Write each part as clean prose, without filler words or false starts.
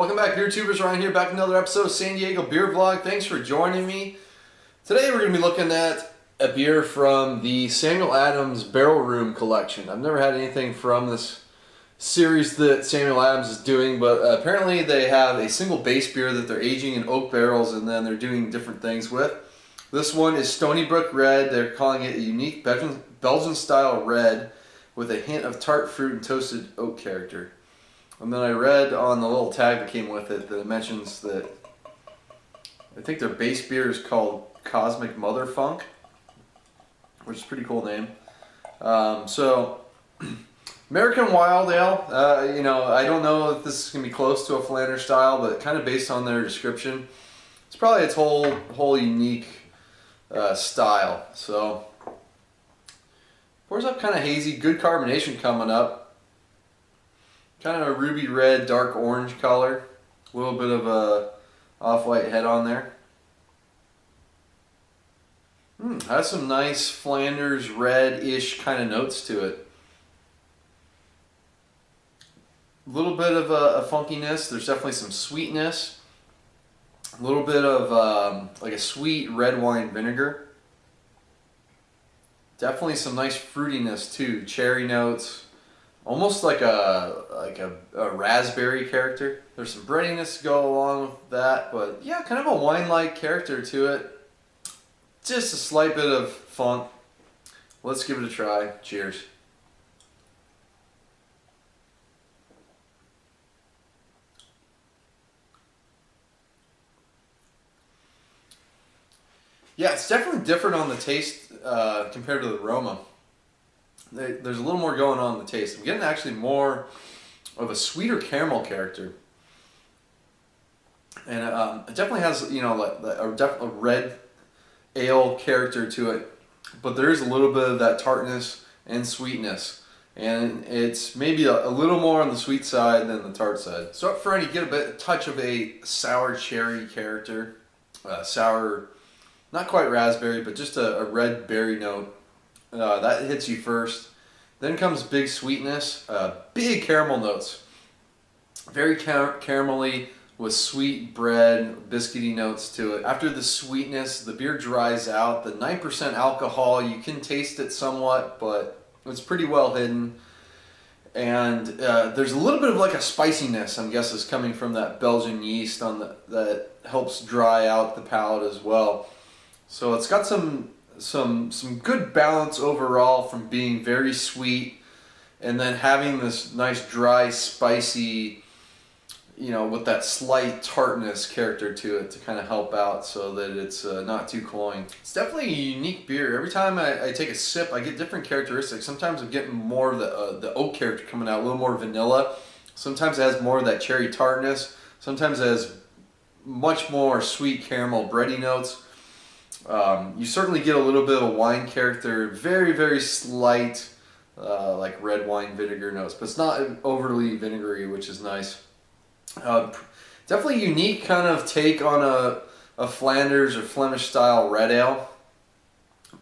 Welcome back, beer tubers. Ryan here, back with another episode of San Diego Beer Vlog. Thanks for joining me. Today we're going to be looking at a beer from the Samuel Adams Barrel Room collection. I've never had anything from this series that Samuel Adams is doing, but apparently they have a single base beer that they're aging in oak barrels and then they're doing different things with. This one is Stony Brook Red. They're calling it a unique Belgian style red with a hint of tart fruit and toasted oak character. And then I read on the little tag that came with it that it mentions that I think their base beer is called Cosmic Mother Funk, which is a pretty cool name. American Wild Ale, I don't know if this is going to be close to a Flanders style, but kind of based on their description, it's probably its whole unique style. So, pours up kind of hazy, good carbonation coming up. Kind of a ruby red, dark orange color. A little bit of a off-white head on there. Has some nice Flanders red-ish kind of notes to it. A little bit of a funkiness. There's definitely some sweetness. A little bit of like a sweet red wine vinegar. Definitely some nice fruitiness too. Cherry notes. Almost like a raspberry character. There's some breadiness to go along with that, but yeah, kind of a wine-like character to it. Just a slight bit of funk. Let's give it a try. Cheers. Yeah, it's definitely different on the taste compared to the aroma. There's a little more going on in the taste. I'm getting actually more of a sweeter caramel character, and it definitely has a red ale character to it. But there is a little bit of that tartness and sweetness, and it's maybe a little more on the sweet side than the tart side. So up front, you get a touch of a sour cherry character, sour, not quite raspberry, but just a red berry note. That hits you first. Then comes big sweetness, big caramel notes. Very caramelly with sweet bread, biscuity notes to it. After the sweetness, the beer dries out. The 9% alcohol, you can taste it somewhat, but it's pretty well hidden. And there's a little bit of like a spiciness, I'm guessing, is coming from that Belgian yeast that helps dry out the palate as well. So it's got some good balance overall from being very sweet and then having this nice dry spicy, with that slight tartness character to it to kind of help out so that it's not too cloying. It's definitely a unique beer. Every time I take a sip, I get different characteristics. Sometimes I'm getting more of the oak character coming out, a little more vanilla. Sometimes it has more of that cherry tartness. Sometimes it has much more sweet caramel bready notes. You certainly get a little bit of a wine character, very, very slight, like red wine vinegar notes, but it's not overly vinegary, which is nice. Definitely unique kind of take on a Flanders or Flemish style red ale,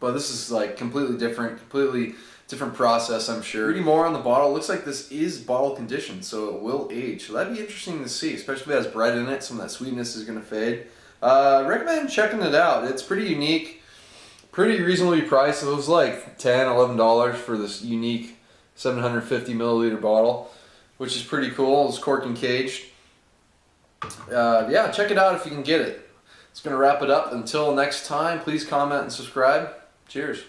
but this is like completely different process, I'm sure. Reading more on the bottle, looks like this is bottle conditioned, so it will age. So that'd be interesting to see, especially if it has bread in it. Some of that sweetness is going to fade. Recommend checking it out. It's pretty unique, pretty reasonably priced. It was like $10, $11 for this unique 750 milliliter bottle, which is pretty cool. It's corked and caged. Yeah, check it out if you can get it. It's going to wrap it up. Until next time, please comment and subscribe. Cheers.